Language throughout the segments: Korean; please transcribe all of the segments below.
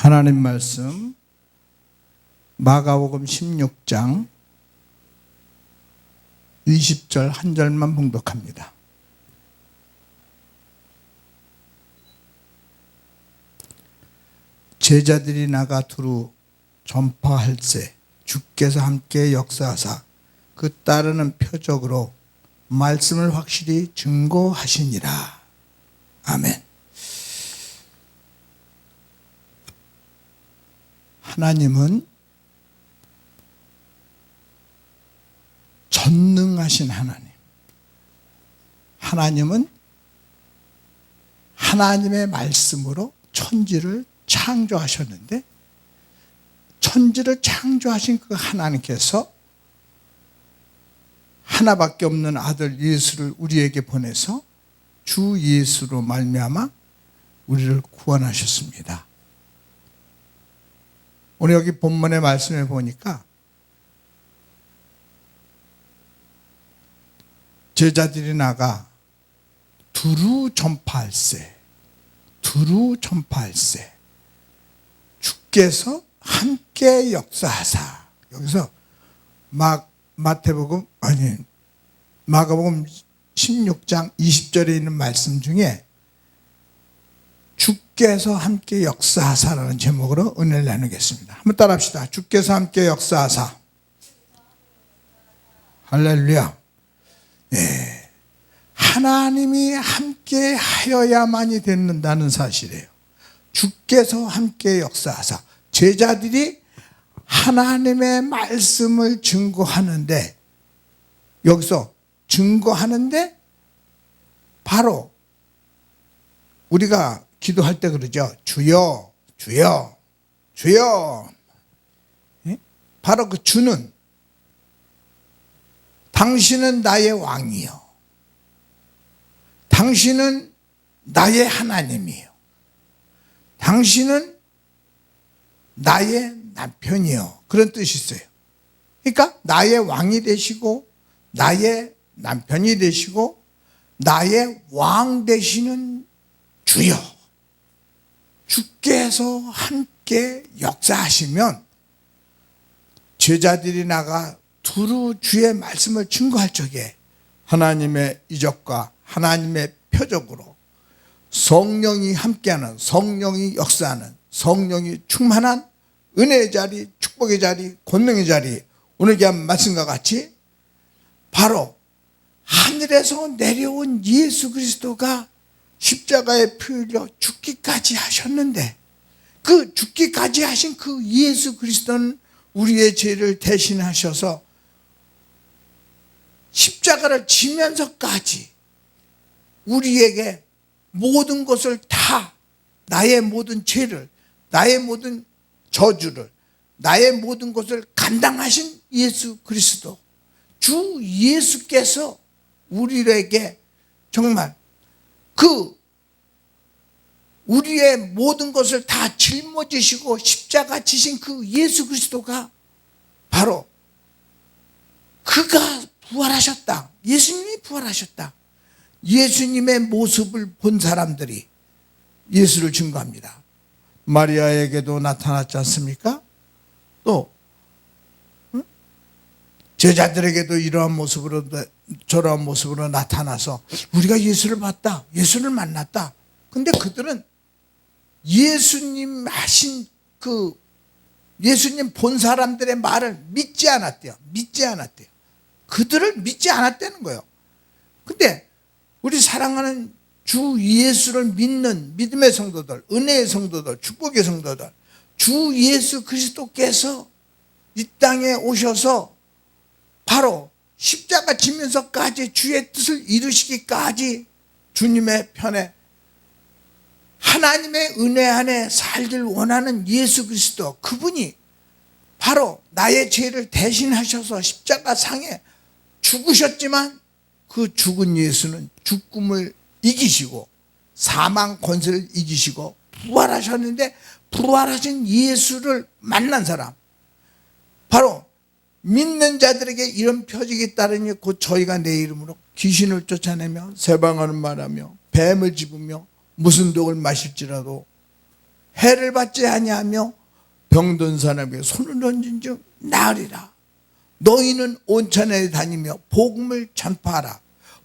하나님 말씀 마가복음 16장 20절 한 절만 봉독합니다. 제자들이 나가 두루 전파할세 주께서 함께 역사하사 그 따르는 표적으로 말씀을 확실히 증거하시니라. 아멘. 하나님은 전능하신 하나님. 하나님은 하나님의 말씀으로 천지를 창조하셨는데, 천지를 창조하신 그 하나님께서 하나밖에 없는 아들 예수를 우리에게 보내서 주 예수로 말미암아 우리를 구원하셨습니다. 오늘 여기 본문의 말씀을 보니까 제자들이 나가 두루 전파할세, 두루 전파할세 주께서 함께 역사하사. 여기서 마가복음 16장 20절에 있는 말씀 중에 주께서 함께 역사하사라는 제목으로 은혜를 나누겠습니다. 한번 따라합시다. 주께서 함께 역사하사. 할렐루야. 네. 하나님이 함께 하여야만이 된다는 사실이에요. 주께서 함께 역사하사. 제자들이 하나님의 말씀을 증거하는데, 여기서 증거하는데 바로 우리가 기도할 때 그러죠. 주여, 주여, 주여. 바로 그 주는 당신은 나의 왕이요, 당신은 나의 하나님이요, 당신은 나의 남편이요, 그런 뜻이 있어요. 그러니까 나의 왕이 되시고 나의 남편이 되시고 나의 왕 되시는 주여, 주께서 함께 역사하시면 제자들이 나가 두루 주의 말씀을 증거할 적에 하나님의 이적과 하나님의 표적으로 성령이 함께하는, 성령이 역사하는, 성령이 충만한 은혜의 자리, 축복의 자리, 권능의 자리, 오늘 귀한 말씀과 같이 바로 하늘에서 내려온 예수 그리스도가 십자가에 피 흘려 죽기까지 하셨는데, 그 죽기까지 하신 그 예수 그리스도는 우리의 죄를 대신하셔서 십자가를 지면서까지 우리에게 모든 것을 다, 나의 모든 죄를, 나의 모든 저주를, 나의 모든 것을 감당하신 예수 그리스도, 주 예수께서 우리에게 정말 그 우리의 모든 것을 다 짊어지시고 십자가 지신 그 예수 그리스도가 바로 그가 부활하셨다. 예수님이 부활하셨다. 예수님의 모습을 본 사람들이 예수를 증거합니다. 마리아에게도 나타났지 않습니까? 또 제자들에게도 이러한 모습으로, 저러한 모습으로 나타나서 우리가 예수를 봤다, 예수를 만났다. 근데 그들은 예수님 하신 그 예수님 본 사람들의 말을 믿지 않았대요. 믿지 않았대요. 그들을 믿지 않았다는 거예요. 근데 우리 사랑하는 주 예수를 믿는 믿음의 성도들, 은혜의 성도들, 축복의 성도들, 주 예수 그리스도께서 이 땅에 오셔서 바로 십자가 지면서까지 주의 뜻을 이루시기까지 주님의 편에 하나님의 은혜 안에 살길 원하는 예수 그리스도, 그분이 바로 나의 죄를 대신하셔서 십자가 상에 죽으셨지만 그 죽은 예수는 죽음을 이기시고 사망 권세를 이기시고 부활하셨는데, 부활하신 예수를 만난 사람, 바로 믿는 자들에게 이런 표적이 따르니 곧 저희가 내 이름으로 귀신을 쫓아내며 세방하는 말하며 뱀을 집으며 무슨 독을 마실지라도 해를 받지 아니하며 병든 사람에게 손을 얹은 즉 나으리라. 너희는 온천에 다니며 복음을 전파하라.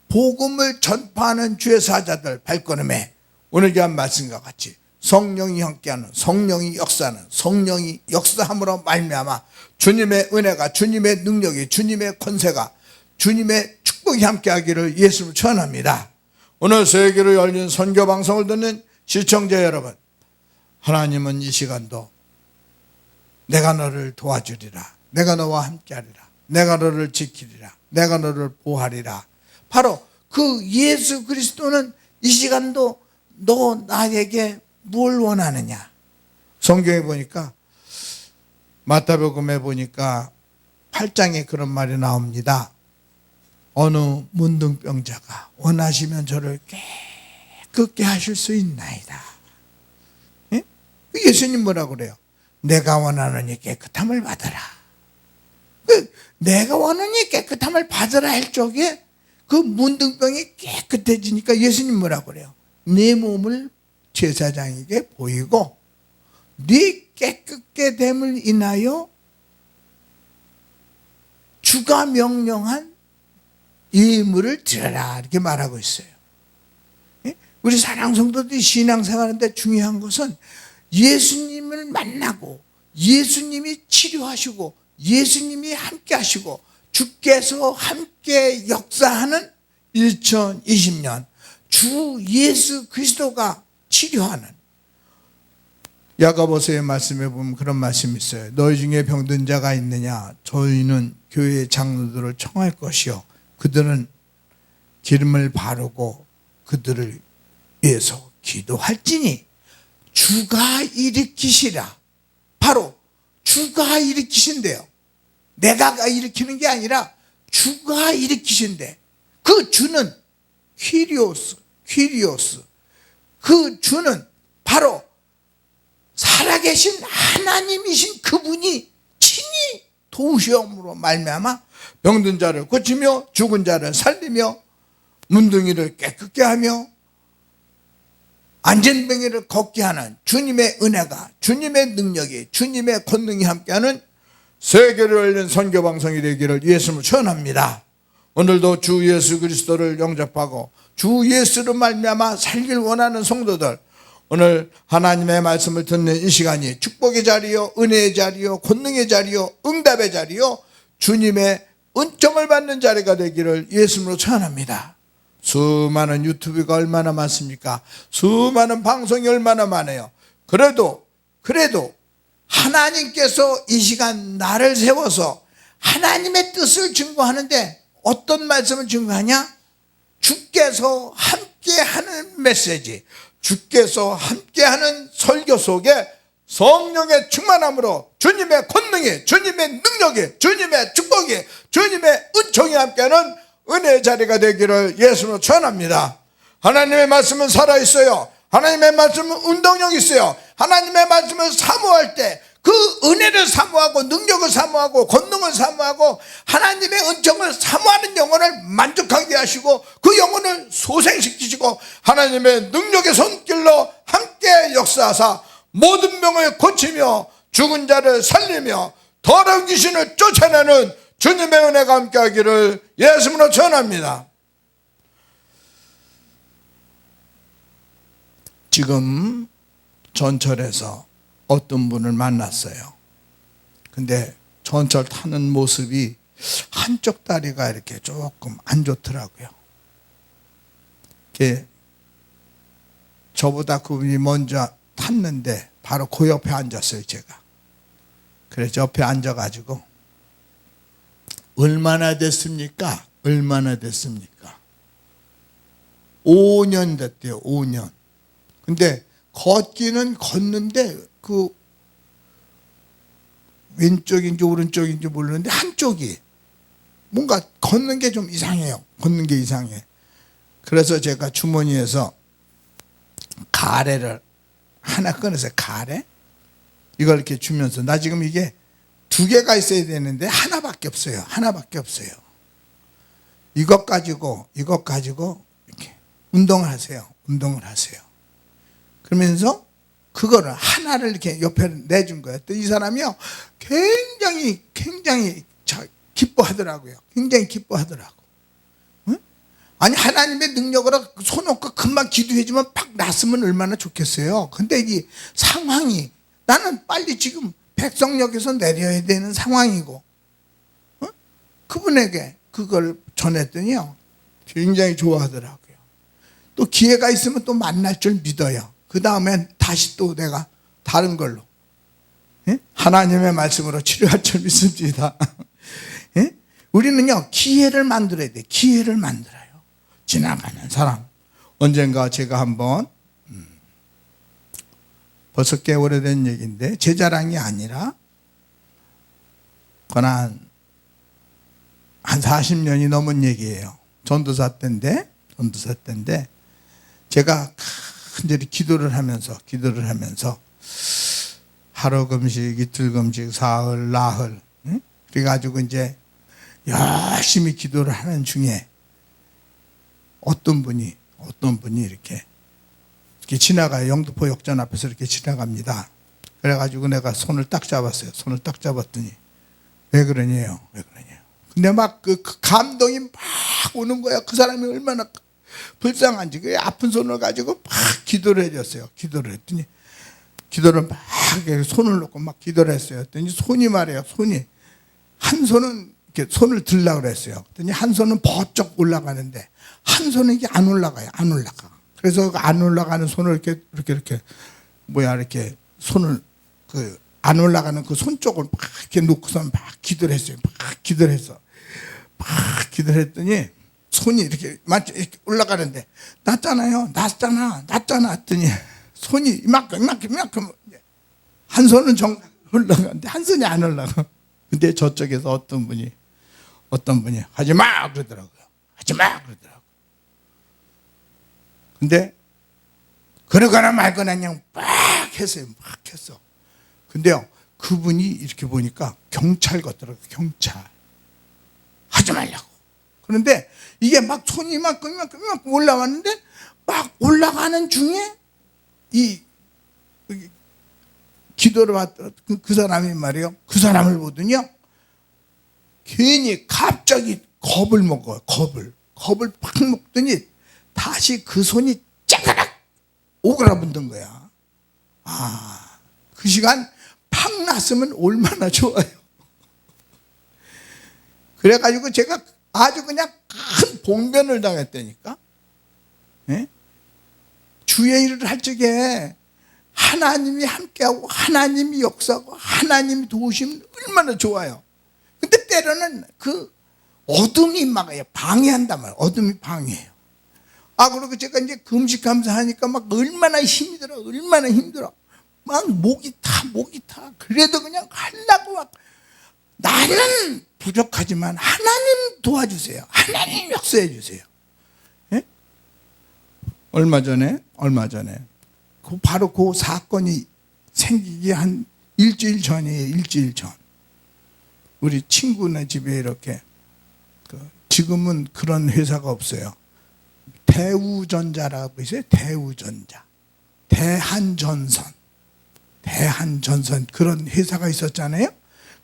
복음을 전파하는 주의 사자들 발걸음에 오늘 기한 말씀과 같이 성령이 함께하는, 성령이 역사하는, 성령이 역사함으로 말미암아 주님의 은혜가, 주님의 능력이, 주님의 권세가, 주님의 축복이 함께하기를 예수로 축원합니다. 오늘 세계로 열린 선교 방송을 듣는 시청자 여러분, 하나님은 이 시간도 내가 너를 도와주리라, 내가 너와 함께하리라, 내가 너를 지키리라, 내가 너를 보호하리라. 바로 그 예수 그리스도는 이 시간도 너 나에게 뭘 원하느냐. 성경에 보니까 마태복음에 보니까 8장에 그런 말이 나옵니다. 어느 문둥병자가 원하시면 저를 깨끗게 하실 수 있나이다. 예? 예수님 뭐라고 그래요? 내가 원하느니 깨끗함을 받아라. 내가 원하니 깨끗함을 받으라 할 적에 그 문둥병이 깨끗해지니까 예수님 뭐라고 그래요? 네 몸을 제사장에게 보이고 네 깨끗게 됨을 인하여 주가 명령한 예물을 드려라, 이렇게 말하고 있어요. 우리 사랑 성도들이 신앙생활하는데 중요한 것은 예수님을 만나고 예수님이 치료하시고 예수님이 함께 하시고 주께서 함께 역사하는 2020년 주 예수 그리스도가 치료하는, 야고보서의 말씀에 보면 그런 말씀이 있어요. 너희 중에 병든 자가 있느냐? 저희는 교회 장로들을 청할 것이요 그들은 기름을 바르고 그들을 위해서 기도할지니 주가 일으키시라. 바로 주가 일으키신대요. 내가 일으키는 게 아니라 주가 일으키신대. 그 주는 퀴리오스. 그 주는 바로 살아계신 하나님이신 그분이 친히 도우시험으로 말미암아 병든 자를 고치며 죽은 자를 살리며 문둥이를 깨끗게 하며 안전병이를 걷게 하는 주님의 은혜가, 주님의 능력이, 주님의 권능이 함께하는 세계를 열린 선교방송이 되기를 예수님을 축원합니다. 오늘도 주 예수 그리스도를 영접하고 주 예수로 말미암아 살길 원하는 성도들, 오늘 하나님의 말씀을 듣는 이 시간이 축복의 자리요, 은혜의 자리요, 권능의 자리요, 응답의 자리요, 주님의 은총을 받는 자리가 되기를 예수님으로 축원합니다. 수많은 유튜브가 얼마나 많습니까? 수많은 방송이 얼마나 많아요. 그래도 하나님께서 이 시간 나를 세워서 하나님의 뜻을 증거하는데 어떤 말씀을 증거하냐? 주께서 함께하는 메시지, 주께서 함께하는 설교 속에 성령의 충만함으로 주님의 권능이, 주님의 능력이, 주님의 축복이, 주님의 은총이 함께하는 은혜의 자리가 되기를 예수로 축원합니다. 하나님의 말씀은 살아있어요. 하나님의 말씀은 운동력이 있어요. 하나님의 말씀을 사모할 때 그 은혜를 사모하고 능력을 사모하고 권능을 사모하고 하나님의 은총을 사모하는 영혼을 만족하게 하시고 그 영혼을 소생시키시고 하나님의 능력의 손길로 함께 역사하사 모든 병을 고치며 죽은 자를 살리며 더러운 귀신을 쫓아내는 주님의 은혜가 함께하기를 예수님으로 축원합니다. 지금 전철에서 어떤 분을 만났어요. 근데 전철 타는 모습이 한쪽 다리가 이렇게 조금 안 좋더라고요. 저보다 그분이 먼저 탔는데 바로 그 옆에 앉았어요, 제가. 그래서 옆에 앉아가지고 얼마나 됐습니까? 5년 됐대요. 5년. 근데 걷기는 걷는데 그 왼쪽인지 오른쪽인지 모르는데 한쪽이 뭔가 걷는 게 좀 이상해요. 걷는 게 이상해. 그래서 제가 주머니에서 가래를 하나 꺼내서, 가래? 이걸 이렇게 주면서, 나 지금 이게 2개가 있어야 되는데 하나밖에 없어요. 이것 가지고 이렇게 운동을 하세요. 그러면서 그거를 하나를 이렇게 옆에 내준 거예요. 또 이 사람이요, 굉장히 기뻐하더라고요. 굉장히 기뻐하더라고. 응? 아니, 하나님의 능력으로 손 놓고 금방 기도해주면 팍 났으면 얼마나 좋겠어요. 근데 이 상황이, 나는 빨리 지금 백성역에서 내려야 되는 상황이고, 응? 그분에게 그걸 전했더니요, 굉장히 좋아하더라고요. 또 기회가 있으면 또 만날 줄 믿어요. 그 다음엔 다시 또 내가 다른 걸로, 예? 하나님의 말씀으로 치료할 줄 믿습니다. 예? 우리는요, 기회를 만들어야 돼. 기회를 만들어요. 지나가는 사람. 언젠가 제가 한번 벌써 꽤 오래된 얘기인데, 제 자랑이 아니라 한 40년이 넘은 얘기예요. 전도사 때인데 제가 간절히 기도를 하면서 하루 금식, 이틀 금식, 사흘, 나흘, 응? 그래가지고 이제 열심히 기도를 하는 중에 어떤 분이 이렇게 지나가요. 영등포 역전 앞에서 이렇게 지나갑니다. 그래가지고 내가 손을 딱 잡았어요. 손을 딱 잡았더니 왜 그러냐요? 근데 막 그 감동이 막 오는 거야. 그 사람이 얼마나 불쌍한지. 그 아픈 손을 가지고 막 기도를 해줬어요. 기도를 했더니 기도를 막 손을 놓고 막 기도를 했어요. 그랬더니 손이 말이에요. 손이 한 손은 이렇게 손을 들려고 그랬어요. 그랬더니 한 손은 버쩍 올라가는데 한 손은 이게 안 올라가요. 안 올라가. 그래서 안 올라가는 손을 이렇게 손을 안 올라가는 그 손 쪽을 막 이렇게 놓고서 막 기도를 했어요. 막 기도를 했더니 손이 이렇게 올라가는데 났잖아 했더니 손이 이만큼 한 손은 정상 올라가는데 한 손이 안 올라가. 근데 저쪽에서 어떤 분이 하지 마 그러더라고요. 근데 그러거나 말거나 그냥 막 했어요. 근데요, 그분이 이렇게 보니까 경찰 같더라고요. 경찰. 하지 말라고. 그런데 이게 막 손이 이만큼 올라왔는데 막 올라가는 중에 이 기도를 받던 그 사람이 말이에요. 그 사람을 보더니요, 괜히 갑자기 겁을 먹어요. 겁을 팍 먹더니 다시 그 손이 짜가락 오그라붙는 거야. 그 시간 팍 났으면 얼마나 좋아요. 그래가지고 제가 아주 그냥 큰 봉변을 당했다니까. 예? 주의 일을 할 적에 하나님이 함께하고 하나님이 역사하고 하나님이 도우시면 얼마나 좋아요. 근데 때로는 그 어둠이 막아요. 방해한단 말이에요. 어둠이 방해해요. 그리고 제가 이제 금식하면서 하니까 막 얼마나 힘들어. 막 목이 타. 그래도 그냥 하려고 막, 나는 부족하지만 하나님 도와주세요. 하나님 역사해 주세요. 예? 얼마 전에 바로 그 사건이 생기기 한 일주일 전이에요. 우리 친구네 집에 이렇게, 지금은 그런 회사가 없어요. 대우전자라고 있어요. 대우전자, 대한전선 그런 회사가 있었잖아요.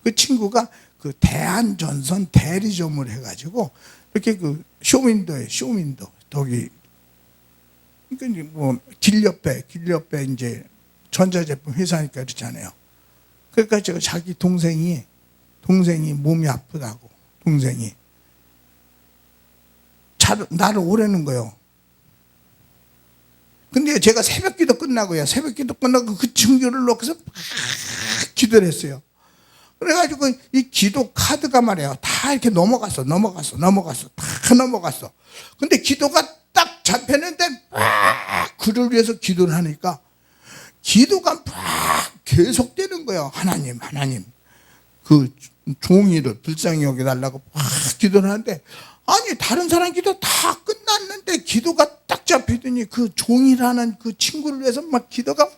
그 친구가 그 대한전선 대리점을 해가지고 이렇게 그 쇼윈도 거기, 그러니까 뭐 길 옆에 이제 전자제품 회사니까 그렇잖아요. 그러니까 제가 자기 동생이 몸이 아프다고, 동생이 나를 오라는 거예요. 근데 제가 새벽기도 끝나고 그 친구를 놓고서 막 기도를 했어요. 그래가지고 이 기도 카드가 말이에요, 다 이렇게 넘어갔어. 다 넘어갔어. 근데 기도가 딱 잡혔는데 막 그를 위해서 기도를 하니까 기도가 막 계속되는 거예요. 하나님 그 종이를 불쌍히 여겨달라고 막 기도를 하는데, 아니 다른 사람 기도 다 끝났는데 기도가 딱 잡히더니 그 종이라는 그 친구를 위해서 막 기도가 막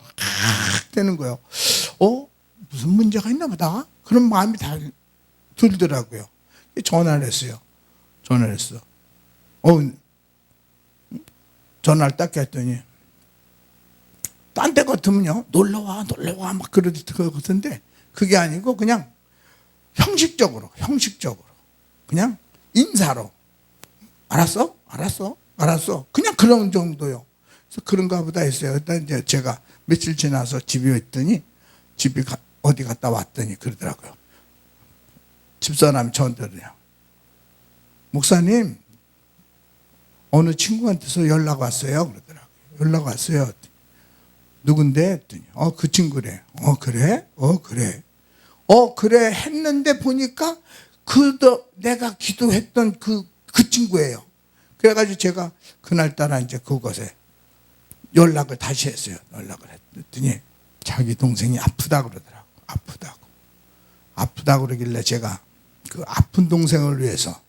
되는 거예요. 무슨 문제가 있나 보다, 그런 마음이 다 들더라고요. 전화를 했어. 전화를 딱 했더니 딴 데 같으면요, 놀러와 막 그러듯 그러던데, 그게 아니고 그냥 형식적으로 그냥 인사로 알았어 그냥 그런 정도요. 그래서 그런가 보다 했어요. 일단 이제 제가 며칠 지나서 집에 있더니, 집에 어디 갔다 왔더니 그러더라고요. 집사람이 저한테 그래요. 목사님, 어느 친구한테서 연락 왔어요. 그러더라고요. 연락 왔어요. 누군데? 했더니 그 친구래. 그래? 그래 했는데 보니까 내가 기도했던 그 친구예요. 그래가지고 제가 그날따라 이제 그곳에 연락을 다시 했어요. 연락을 했더니 자기 동생이 아프다고 그러더라고. 아프다고 그러길래 제가 그 아픈 동생을 위해서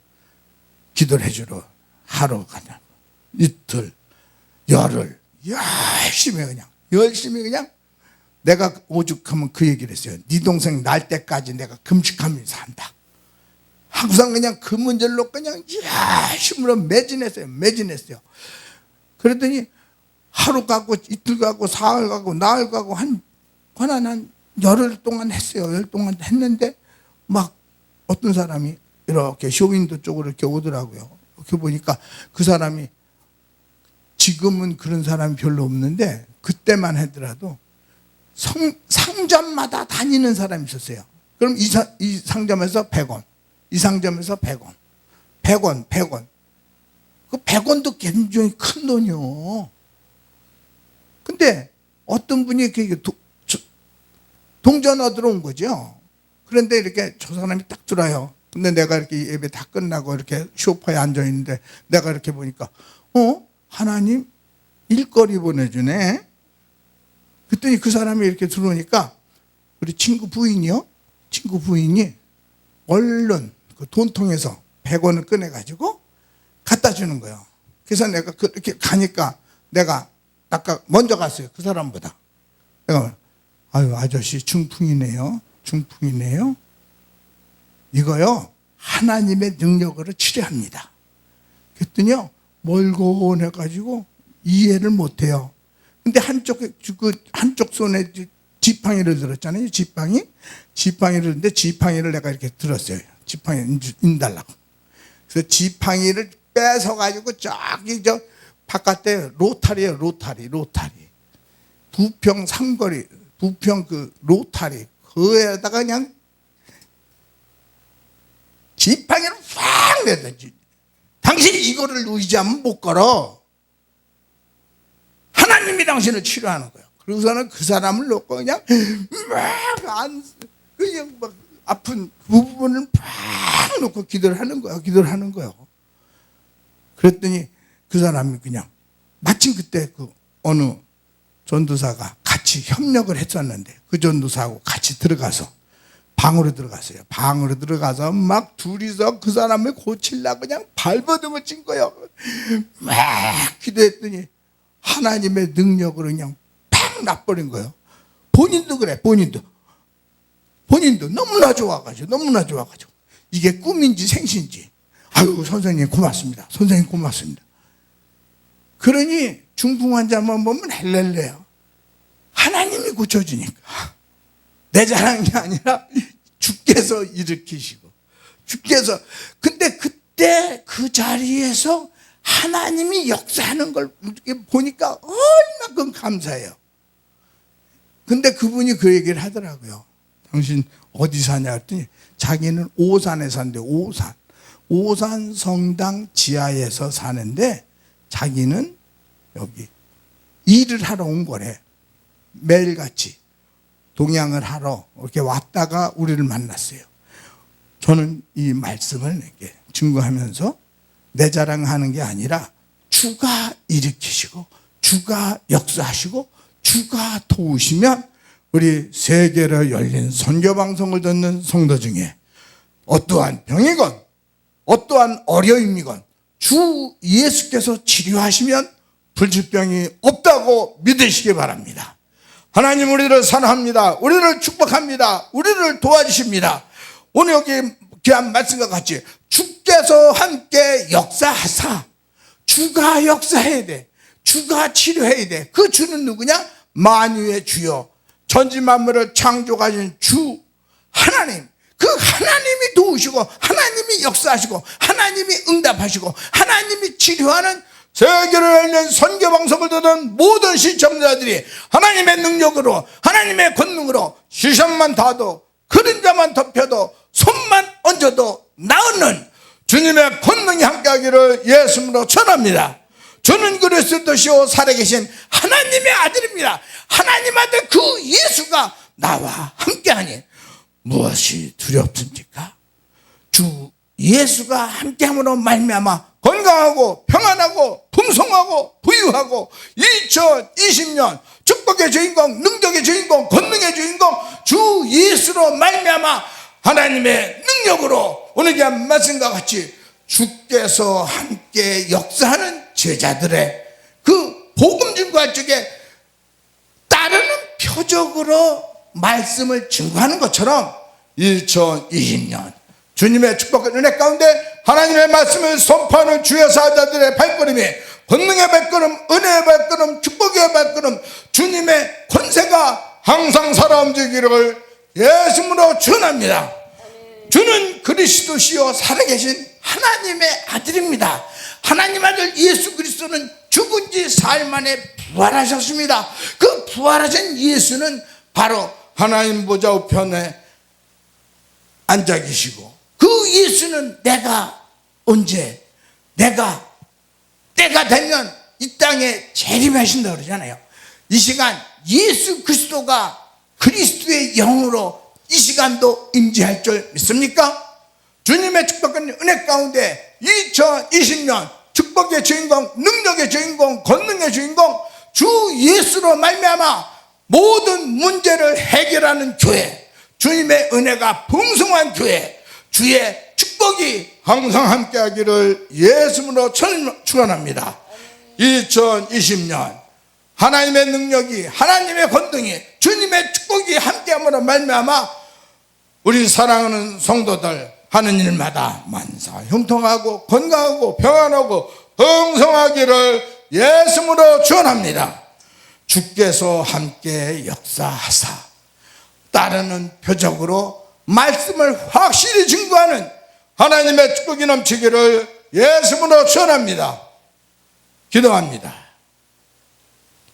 기도를 해주러 하루 그냥 이틀 열흘 열심히 그냥 내가 오죽하면 그 얘기를 했어요. 네 동생 날 때까지 내가 금식하면서 산다. 항상 그냥 그 문제로 그냥 열심으로 매진했어요. 그랬더니 하루 가고 이틀 가고 사흘 가고 나흘 가고 한 열흘 동안 했어요. 열흘 동안 했는데 막 어떤 사람이 이렇게 쇼윈도 쪽으로 이렇게 오더라고요. 이렇게 보니까 그 사람이 지금은 그런 사람이 별로 없는데 그때만 하더라도 상점마다 다니는 사람이 있었어요. 그럼 이 상점에서 100원, 이 상점에서 100원. 그 100원도 굉장히 큰 돈이요. 근데 어떤 분이 동전 얻으러 온 거죠. 그런데 이렇게 저 사람이 딱 들어요. 근데 내가 이렇게 예배 다 끝나고 이렇게 소파에 앉아 있는데 내가 이렇게 보니까 하나님 일거리 보내주네. 그랬더니 그 사람이 이렇게 들어오니까 우리 친구 부인이 얼른 그 돈통에서 100원을 꺼내가지고 갖다 주는 거예요. 그래서 내가 그렇게 가니까 내가 아까 먼저 갔어요. 그 사람보다. 내가 아유 아저씨 중풍이네요. 이거요 하나님의 능력으로 치료합니다. 그랬더니요 멀곤해가지고 이해를 못해요. 근데 한쪽 손에 지팡이를 들었잖아요. 지팡이를 들었는데 지팡이를 내가 이렇게 들었어요. 지팡이 인달라고. 그래서 지팡이를 뺏어가지고 저기 저 바깥에 로타리예요. 로타리. 부평 삼거리, 부평 그 로타리. 그에다가 그냥 지팡이를 확 내던지. 당신 이거를 의지하면 못 걸어. 하나님이 당신을 치료하는 거예요. 그러고서는 그 사람을 놓고 그냥 막 아픈 부분을 팍 놓고 기도를 하는 거예요. 그랬더니 그 사람이 그냥 마침 그때 그 어느 전도사가 같이 협력을 했었는데 그 전도사하고 같이 들어가서 방으로 들어갔어요. 방으로 들어가서 막 둘이서 그 사람을 고치려고 그냥 발버둥을 친 거예요. 막 기도했더니 하나님의 능력으로 그냥 팍 놔버린 거예요. 본인도 그래. 본인도 너무나 좋아가지고 이게 꿈인지 생신지 아유 선생님 고맙습니다. 그러니 중풍 환자만 보면 헬렐레요. 하나님이 고쳐주니까 내 자랑이 아니라 주께서 일으키시고 근데 그때 그 자리에서 하나님이 역사하는 걸 보니까 얼마큼 감사해요. 근데 그분이 그 얘기를 하더라고요. 당신 어디 사냐 했더니 자기는 오산에 산대. 오산 성당 지하에서 사는데 자기는 여기 일을 하러 온 거래. 매일같이 동양을 하러 이렇게 왔다가 우리를 만났어요. 저는 이 말씀을 이렇게 증거하면서 내 자랑하는 게 아니라 주가 일으키시고 주가 역사하시고 주가 도우시면 우리 세계로 열린 선교방송을 듣는 성도 중에 어떠한 병이건 어떠한 어려움이건 주 예수께서 치료하시면 불치병이 없다고 믿으시기 바랍니다. 하나님 우리를 사랑합니다. 우리를 축복합니다. 우리를 도와주십니다. 오늘 여기 귀한 말씀과 같이 주께서 함께 역사하사 주가 역사해야 돼. 주가 치료해야 돼. 그 주는 누구냐? 만유의 주여 전지만물을 창조하신 주 하나님, 그 하나님이 도우시고 하나님이 역사하시고 하나님이 응답하시고 하나님이 치료하는 세계를 알린 선교방송을 듣는 모든 시청자들이 하나님의 능력으로 하나님의 권능으로 시선만 닿아도 그림자만 덮여도 손만 얹어도 나오는 주님의 권능이 함께하기를 예수님으로 전합니다. 저는 그리스도시요 살아계신 하나님의 아들입니다. 하나님 아들 그 예수가 나와 함께하니 무엇이 두렵습니까? 주 예수가 함께함으로 말미암아 건강하고 평안하고 풍성하고 부유하고 2020년 축복의 주인공, 능력의 주인공, 권능의 주인공 주 예수로 말미암아 하나님의 능력으로 오늘 그냥 말씀과 같이 주께서 함께 역사하는 제자들의 그 복음진과 쪽에 따르는 표적으로 말씀을 증거하는 것처럼 2020년 주님의 축복과 은혜 가운데 하나님의 말씀을 선포하는 주의 사자들의 발걸음이 권능의 발걸음, 은혜의 발걸음, 축복의 발걸음, 주님의 권세가 항상 살아 움직이기를 예수님으로 전합니다. 주는 그리스도시요 살아계신 하나님의 아들입니다. 하나님 아들 예수 그리스도는 죽은 지 사흘 만에 부활하셨습니다. 그 부활하신 예수는 바로 하나님 보좌 우편에 앉아 계시고 그 예수는 내가 언제 내가 때가 되면 이 땅에 재림하신다고 그러잖아요. 이 시간 예수 그리스도가 그리스도의 영으로 이 시간도 임재할 줄 믿습니까? 주님의 축복과 은혜 가운데 2020년 축복의 주인공, 능력의 주인공, 권능의 주인공 주 예수로 말미암아 모든 문제를 해결하는 교회, 주님의 은혜가 풍성한 교회, 주의 축복이 항상 함께하기를 예수님으로 축원합니다. 2020년 하나님의 능력이, 하나님의 권능이, 주님의 축복이 함께함으로 말미암아 우리 사랑하는 성도들 하는 일마다 만사 형통하고 건강하고 평안하고 풍성하기를 예수님으로 축원합니다. 주께서 함께 역사하사 따르는 표적으로 말씀을 확실히 증거하는 하나님의 축복이 넘치기를 예수님으로 축원합니다. 기도합니다.